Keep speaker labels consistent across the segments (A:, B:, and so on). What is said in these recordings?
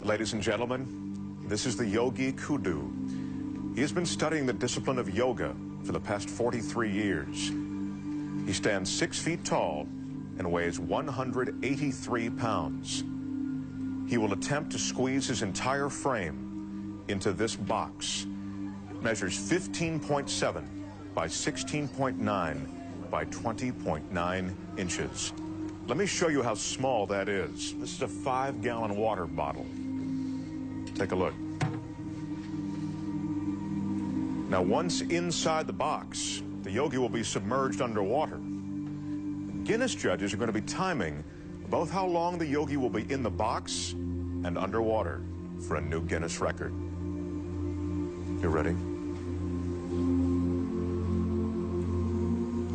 A: Ladies and gentlemen, this is the Yogi Kudu. He has been studying the discipline of yoga for the past 43 years. He stands 6 feet tall and weighs 183 pounds. He will attempt to squeeze his entire frame into this box. It measures 15.7 by 16.9 by 20.9 inches. Let me show you how small that is. This is a 5-gallon water bottle. Take a look. Now, once inside the box, the yogi will be submerged underwater. Guinness judges are going to be timing both how long the yogi will be in the box and underwater for a new Guinness record. You ready?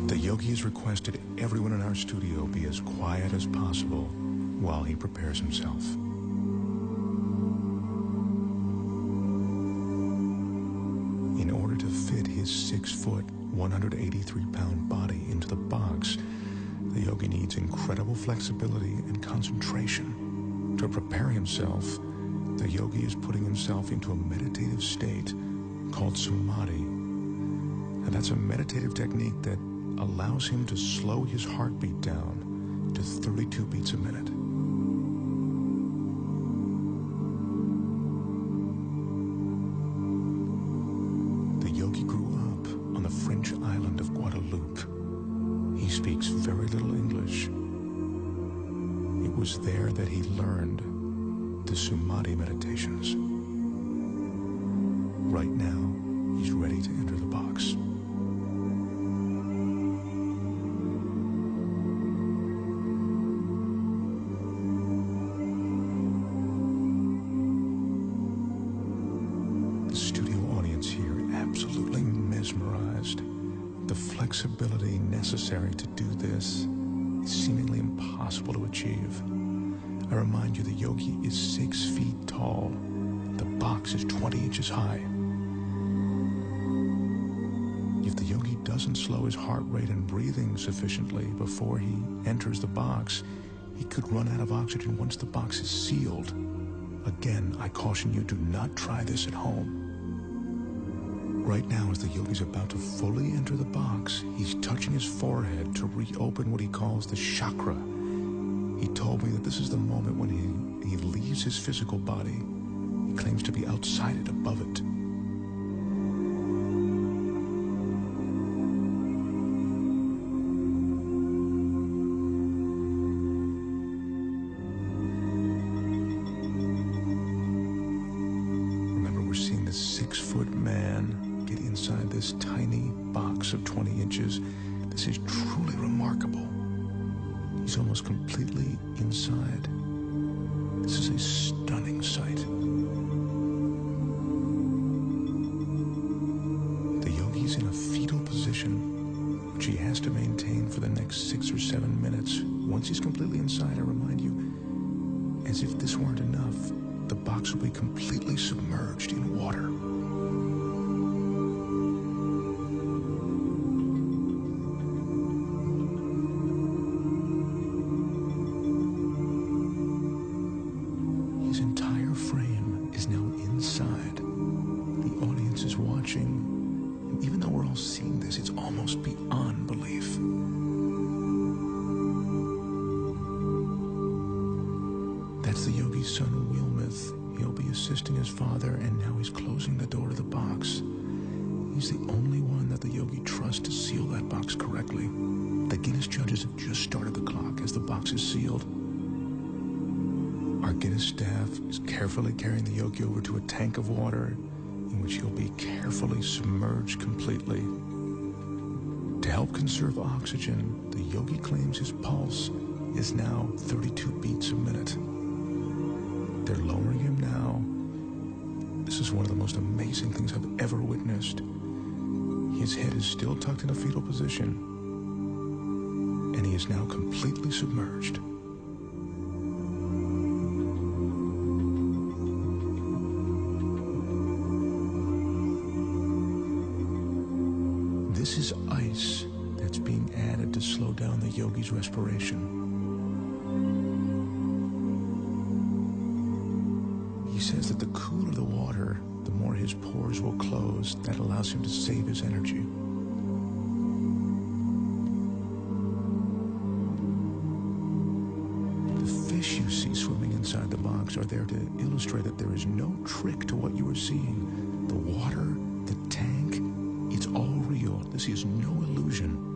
B: The yogi has requested everyone in our studio be as quiet as possible while he prepares himself. In order to fit his 6-foot, 183-pound body into the box, the yogi needs incredible flexibility and concentration. To prepare himself, the yogi is putting himself into a meditative state called samadhi. And that's a meditative technique that allows him to slow his heartbeat down to 32 beats a minute. The yogi grew up on the French island of Guadeloupe. He speaks very little English. It was there that he learned the Samadhi meditations. Right now, he's ready to enter the box. The studio audience here absolutely mesmerized. The flexibility necessary to do this is seemingly impossible to achieve. I remind you, the yogi is 6 feet tall. The box is 20 inches high. If the yogi doesn't slow his heart rate and breathing sufficiently before he enters the box, he could run out of oxygen once the box is sealed. Again, I caution you, do not try this at home. Right now, as the yogi's about to fully enter the box, he's touching his forehead to reopen what he calls the chakra. He told me that this is the moment when he leaves his physical body. He claims to be outside it, above it. Remember, we're seeing this 6-foot man get inside this tiny box of 20 inches. This is truly remarkable. He's almost completely inside. This is a stunning sight. The yogi's in a fetal position, which he has to maintain for the next 6 or 7 minutes. Once he's completely inside, I remind you, as if this weren't enough, the box will be completely submerged in water. His entire frame is now inside. The audience is watching, and even though we're all seeing this, it's almost beyond belief. That's the yogi's son, Wilmeth. He'll be assisting his father, and now he's closing the door to the box. He's the only one that the yogi trusts to seal that box correctly. The Guinness judges have just started the clock as the box is sealed. Our Guinness staff is carefully carrying the yogi over to a tank of water in which he'll be carefully submerged completely. To help conserve oxygen, the yogi claims his pulse is now 32 beats a minute. They're lowering him now. This is one of the most amazing things I've ever witnessed. His head is still tucked in a fetal position, and he is now completely submerged. This is ice that's being added to slow down the yogi's respiration. says that the cooler the water, the more his pores will close. That allows him to save his energy. The fish you see swimming inside the box are there to illustrate that there is no trick to what you are seeing. The water, the tank, it's all real. This is no illusion.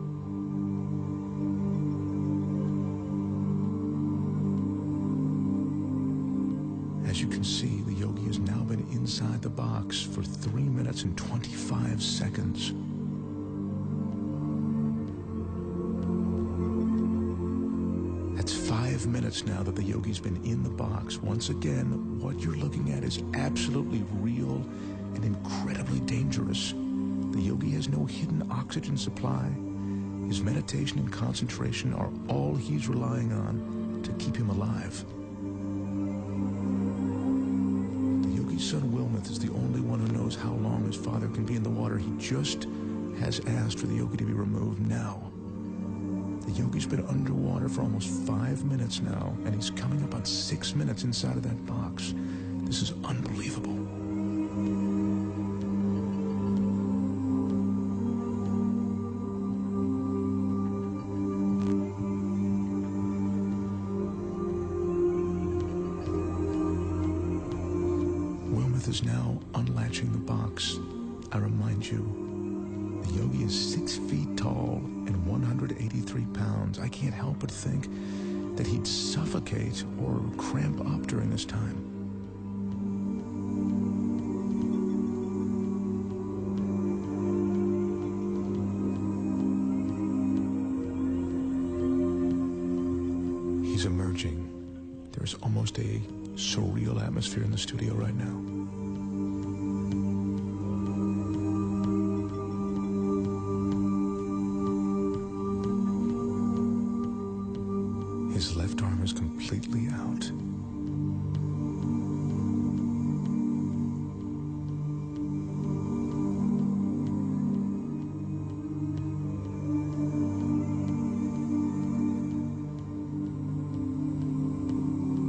B: As you can see, the yogi has now been inside the box for 3 minutes and 25 seconds. That's 5 minutes now that the yogi's been in the box. Once again, what you're looking at is absolutely real and incredibly dangerous. The yogi has no hidden oxygen supply. His meditation and concentration are all he's relying on to keep him alive. His son Wilmoth is the only one who knows how long his father can be in the water. He just has asked for the yogi to be removed now. The yogi's been underwater for almost 5 minutes now, and he's coming up on 6 minutes inside of that box. This is unbelievable. Is now unlatching the box. I remind you, the yogi is 6 feet tall and 183 pounds. I can't help but think that he'd suffocate or cramp up during this time. He's emerging. There's almost a surreal atmosphere in the studio right now. His left arm is completely out.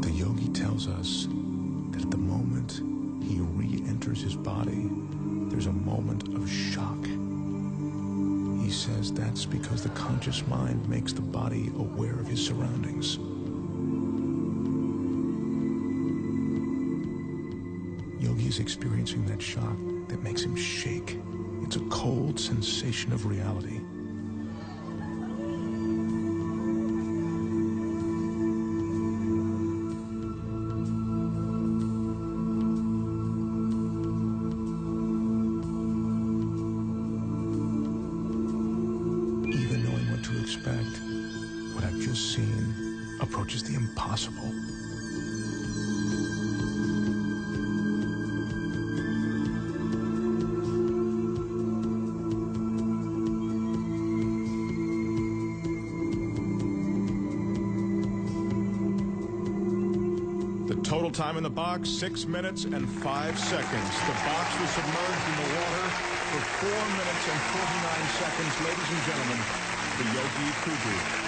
B: The yogi tells us that at the moment he re-enters his body, there's a moment of shock. He says that's because the conscious mind makes the body aware of his surroundings. Yogi is experiencing that shock that makes him shake. It's a cold sensation of reality. To expect, what I've just seen approaches the impossible.
A: The total time in the box, 6 minutes and 5 seconds. The box was submerged in the water for 4 minutes and 49 seconds. Ladies and gentlemen, the Yogi Kudu.